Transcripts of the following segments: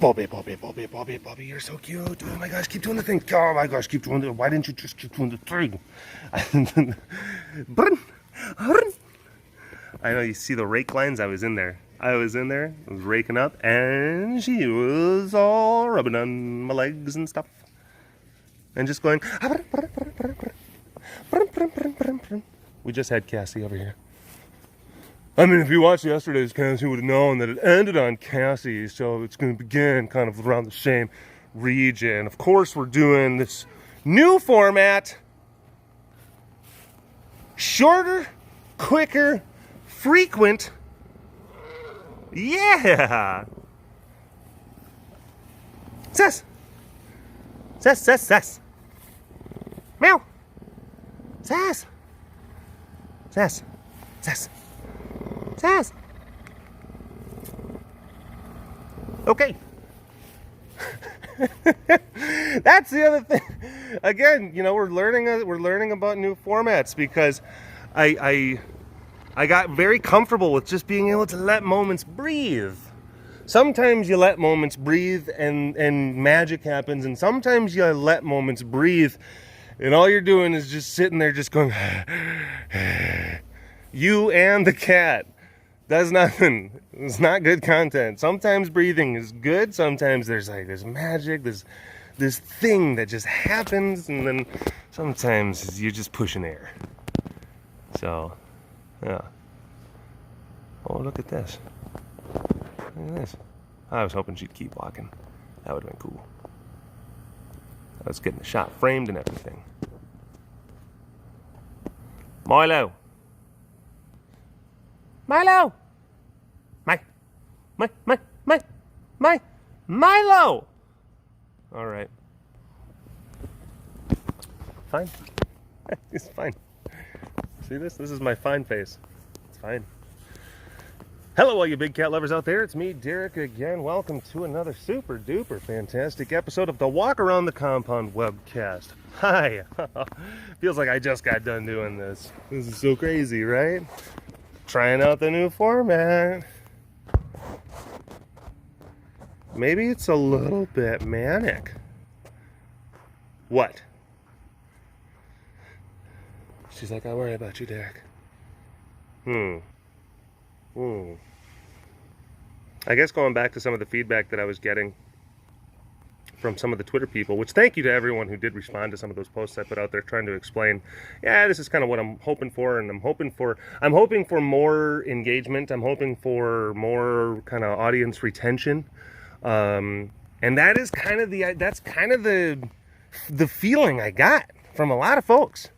Bobby, Bobby, Bobby, Bobby, Bobby, you're so cute. Oh my gosh, keep doing the thing. Oh my gosh, keep doing the. Why didn't you just keep doing the thing? I know you see the rake lines. I was in there. I was raking up, and she was all rubbing on my legs and stuff, and just going. We just had Cassie over here. I mean, if you watched yesterday's Cassie, you would have known that it ended on Cassie, so it's going to begin kind of around the same region. Of course, we're doing this new format. Shorter, quicker, frequent. Yeah! Sass! Sass, sass, sass. Meow! Sass! Sass! Sass! Sass! Okay. That's the other thing. Again, you know, we're learning about new formats because I got very comfortable with just being able to let moments breathe. Sometimes you let moments breathe and magic happens, and sometimes you let moments breathe and all you're doing is just sitting there just going you and the cat. Does nothing. It's not good content. Sometimes breathing is good. Sometimes there's magic, this thing that just happens, and then sometimes you're just pushing air. So, yeah. Oh, look at this. Look at this. I was hoping she'd keep walking. That would have been cool. I was getting the shot framed and everything. Milo! Milo! Milo! All right. Fine. It's fine. See this? This is my fine face. It's fine. Hello, all you big cat lovers out there. It's me, Derek, again. Welcome to another super duper fantastic episode of the Walk Around the Compound webcast. Hi. Feels like I just got done doing this. This is so crazy, right? Trying out the new format. Maybe it's a little bit manic. What? She's like, I worry about you, Derek. I guess going back to some of the feedback that I was getting from some of the Twitter people, which thank you to everyone who did respond to some of those posts I put out there trying to explain, yeah, this is kind of what I'm hoping for, and I'm hoping for more engagement. I'm hoping for more kind of audience retention. And that is kind of the feeling I got from a lot of folks.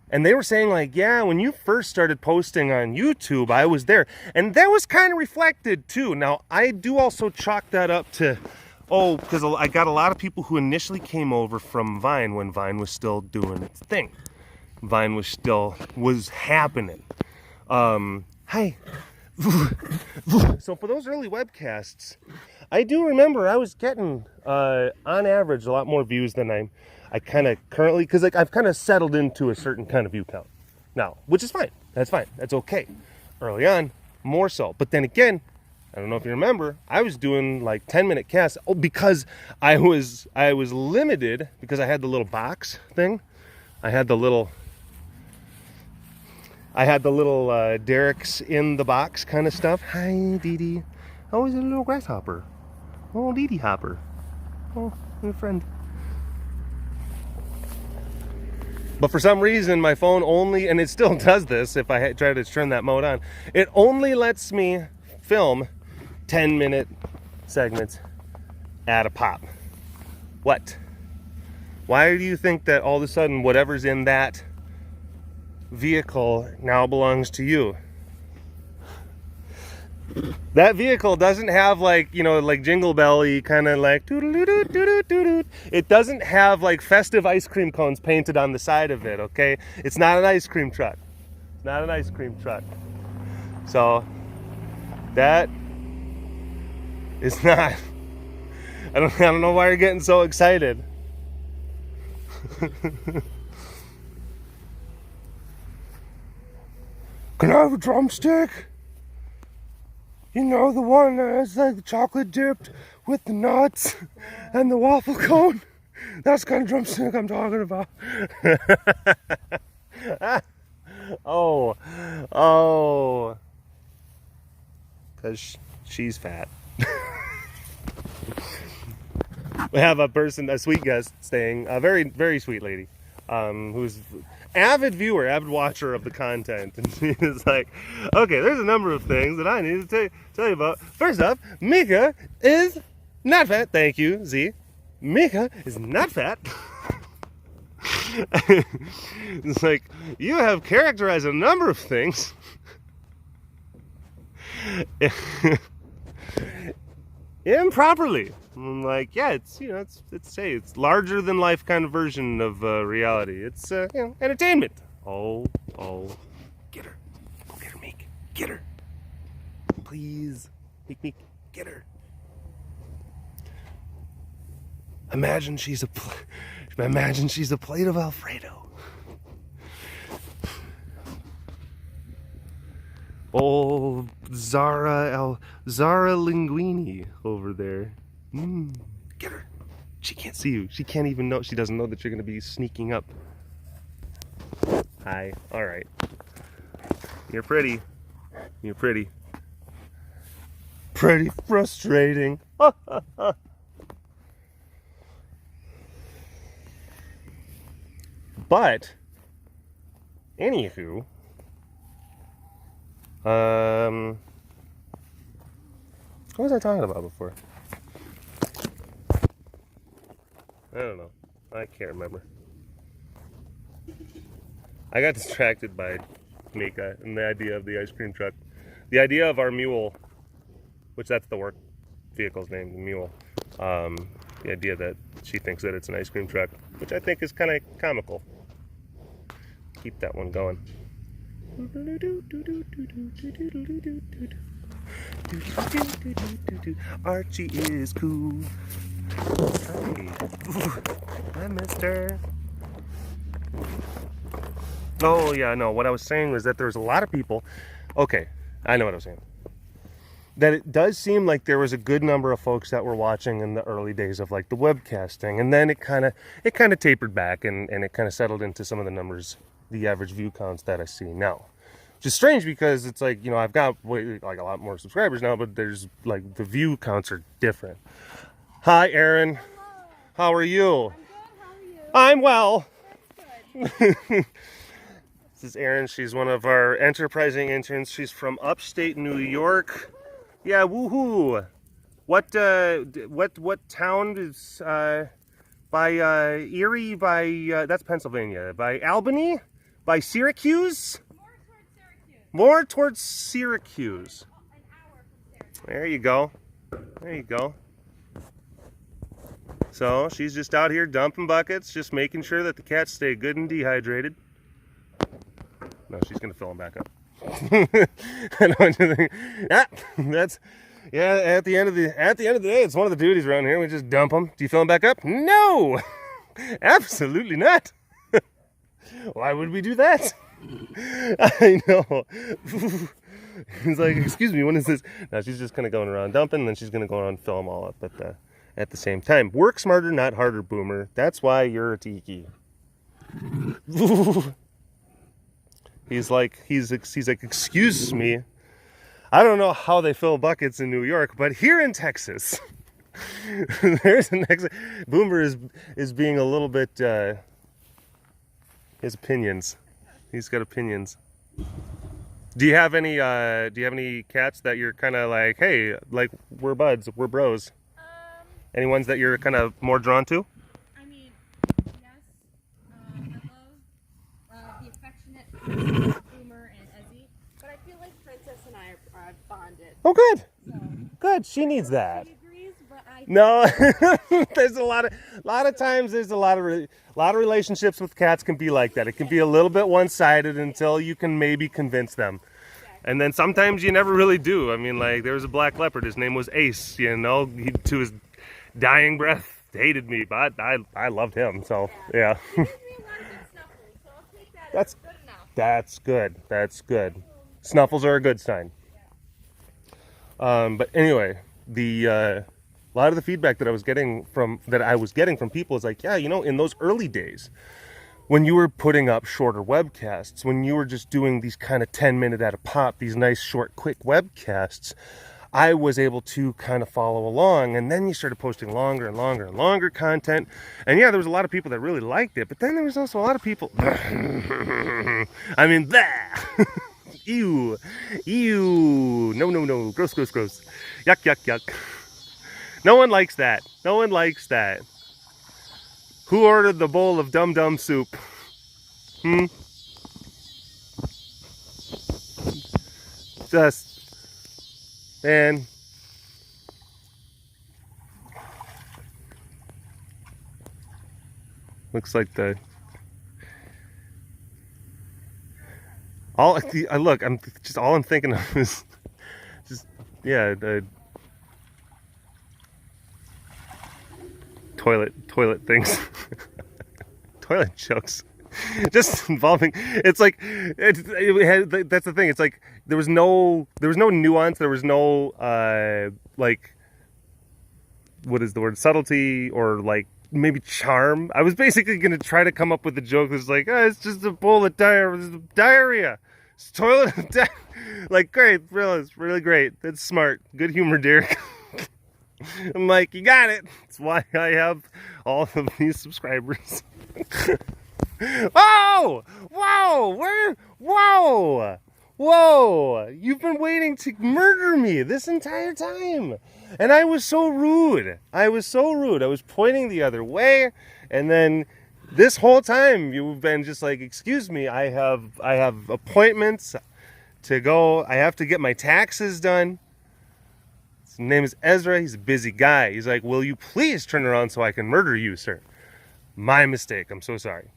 And they were saying like, yeah, when you first started posting on YouTube, I was there. And that was kind of reflected too. Now, I do also chalk that up to, because I got a lot of people who initially came over from Vine when Vine was still doing its thing. Vine was happening. Hi. So for those early webcasts, I do remember I was getting, on average, a lot more views than I kind of currently, because I've kind of settled into a certain kind of view count now, which is fine. That's fine. That's okay. Early on, more so. But then again, I don't know if you remember, I was doing like 10-minute casts. Oh, because I was limited because I had the little box thing. I had the little Derek's in the box kind of stuff. Hi, Dee Dee. Oh, he's a little grasshopper. Oh, Dee Dee Hopper. Oh, my friend. But for some reason, my phone only, and it still does this if I try to turn that mode on, it only lets me film 10-minute segments at a pop. What? Why do you think that all of a sudden whatever's in that vehicle now belongs to you? That vehicle doesn't have like Jingle Belly kind of like doo-doo-doo-doo-doo-doo-doo. It doesn't have like festive ice cream cones painted on the side of it, okay? It's not an ice cream truck. It's not an ice cream truck. So that is not, I don't know why you're getting so excited. Can I have a drumstick? You know, the one that's like chocolate dipped with the nuts and the waffle cone? That's the kind of drumstick I'm talking about. Oh. Because she's fat. We have a sweet guest staying, a very, very sweet lady, who's avid viewer, avid watcher of the content. And she is like, okay, there's a number of things that I need to tell you about. First off, Mika is not fat. Thank you, Z. Mika is not fat. It's like, you have characterized a number of things improperly. I'm like, yeah, it's, you know, it's larger than life kind of version of reality. It's you know, entertainment. Oh, get her, go get her, Meek, get her, please, Meek, get her. Imagine she's a plate of Alfredo. Oh, Zara Linguini over there. Get her. She can't see you. She can't even know. She doesn't know that you're going to be sneaking up. Hi. All right. You're pretty. You're pretty. Pretty frustrating. But, anywho, what was I talking about before? I don't know. I can't remember. I got distracted by Mika and the idea of the ice cream truck. The idea of our mule, which that's the work vehicle's name, the mule. The idea that she thinks that it's an ice cream truck, which I think is kind of comical. Keep that one going. Archie is cool. Hey. Hi, mister. Oh, yeah, no. What I was saying was that there's a lot of people. Okay, I know what I was saying. That it does seem like there was a good number of folks that were watching in the early days of like the webcasting, and then it kind of tapered back and it kind of settled into some of the numbers, the average view counts that I see now. Which is strange because it's like, you know, I've got like a lot more subscribers now, but there's like the view counts are different. Hi, Erin. Hello. How are you? I'm good. How are you? I'm well. Good. This is Erin. She's one of our enterprising interns. She's from upstate New York. Yeah, woohoo! What town is by Erie? By that's Pennsylvania. By Albany? By Syracuse? More towards Syracuse. An hour from Syracuse. There you go. There you go. So she's just out here dumping buckets, just making sure that the cats stay good and dehydrated. No, she's gonna fill them back up. I don't think. That's at the end of the day, it's one of the duties around here. We just dump them. Do you fill them back up? No, absolutely not. Why would we do that? I know. He's like, excuse me, when is this? No, she's just kind of going around dumping, and then she's gonna go around and fill them all up at the same time. Work smarter, not harder, Boomer. That's why you're a tiki. He's like, excuse me. I don't know how they fill buckets in New York, but here in Texas, there's an Boomer is being a little bit. His opinions. He's got opinions. Do you have any cats that you're kind of like, hey, like we're buds, we're bros? Any ones that you're kind of more drawn to? I mean, yes. I love the affectionate Boomer and Ezzy, but I feel like Princess and I are bonded. Oh, good. So, Good. She needs that. she agrees, but I No, there's a lot of times there's a lot of relationships with cats can be like that. It can be a little bit one-sided until you can maybe convince them. And then sometimes you never really do. I mean, like there was a black leopard. His name was Ace. You know, to his dying breath hated me, but I loved him. So yeah. He gives me a lot of good snuffles, so I'll take that as good enough. That's good. That's good. Snuffles are a good sign. But anyway, a lot of the feedback that I was getting from people is like, yeah, you know, in those early days, when you were putting up shorter webcasts, when you were just doing these kind of 10-minute at a pop, these nice short, quick webcasts, I was able to kind of follow along, and then you started posting longer and longer and longer content. And yeah, there was a lot of people that really liked it, but then there was also a lot of people, I mean, ew, no, gross, yuck, yuck. No one likes that. No one likes that. Who ordered the bowl of Dum-Dum soup? Just, man. Looks like look, all I'm thinking of is just, yeah, the toilet things. Toilet jokes. Just involving, it's like, that's the thing, it's like, there was no nuance, there was no, like, what is the word, subtlety, or like, maybe charm. I was basically going to try to come up with a joke that's like, oh, it's just a bowl of diarrhea. It's toilet, like, great, it's really great. That's smart. Good humor, Derek. I'm like, you got it. That's why I have all of these subscribers. Oh! Whoa! You've been waiting to murder me this entire time. And I was so rude. I was pointing the other way, and then this whole time you've been just like, excuse me, I have appointments to go. I have to get my taxes done. His name is Ezra. He's a busy guy. He's like, will you please turn around so I can murder you, sir? My mistake. I'm so sorry.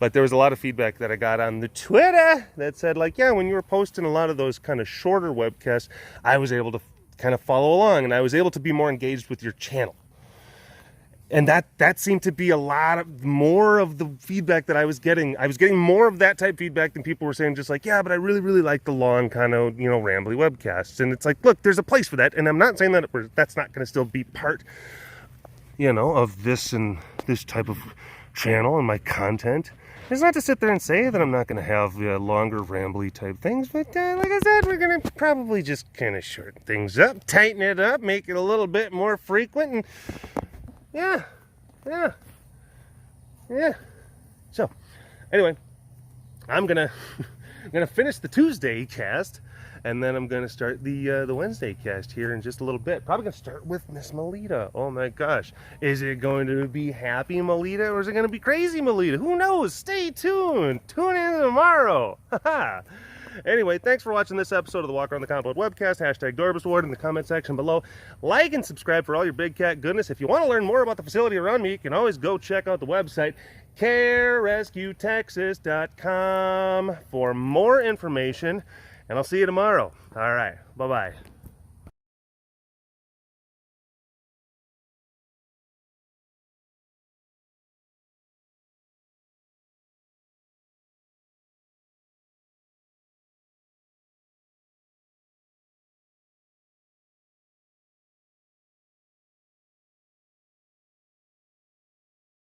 But there was a lot of feedback that I got on the Twitter that said, like, yeah, when you were posting a lot of those kind of shorter webcasts, I was able to kind of follow along, and I was able to be more engaged with your channel. And that seemed to be more of the feedback that I was getting. I was getting more of that type of feedback than people were saying, just like, yeah, but I really, really like the long kind of, you know, rambly webcasts. And it's like, look, there's a place for that. And I'm not saying that that's not going to still be part, you know, of this and this type of channel and my content. It's not to sit there and say that I'm not going to have longer, rambly type things, but like I said, we're going to probably just kind of shorten things up, tighten it up, make it a little bit more frequent, and yeah. So, anyway, I'm gonna finish the Tuesday cast, and then I'm gonna start the Wednesday cast here in just a little bit. Probably gonna start with Miss Melita. Oh my gosh, is it going to be happy Melita, or is it going to be crazy Melita? Who knows? Stay tuned. Tune in tomorrow. Anyway, thanks for watching this episode of the Walk Around the Compound webcast. Hashtag DorbusWard in the comment section below. Like and subscribe for all your big cat goodness. If you want to learn more about the facility around me, you can always go check out the website, carerescuetexas.com, for more information. And I'll see you tomorrow. All right. Bye-bye.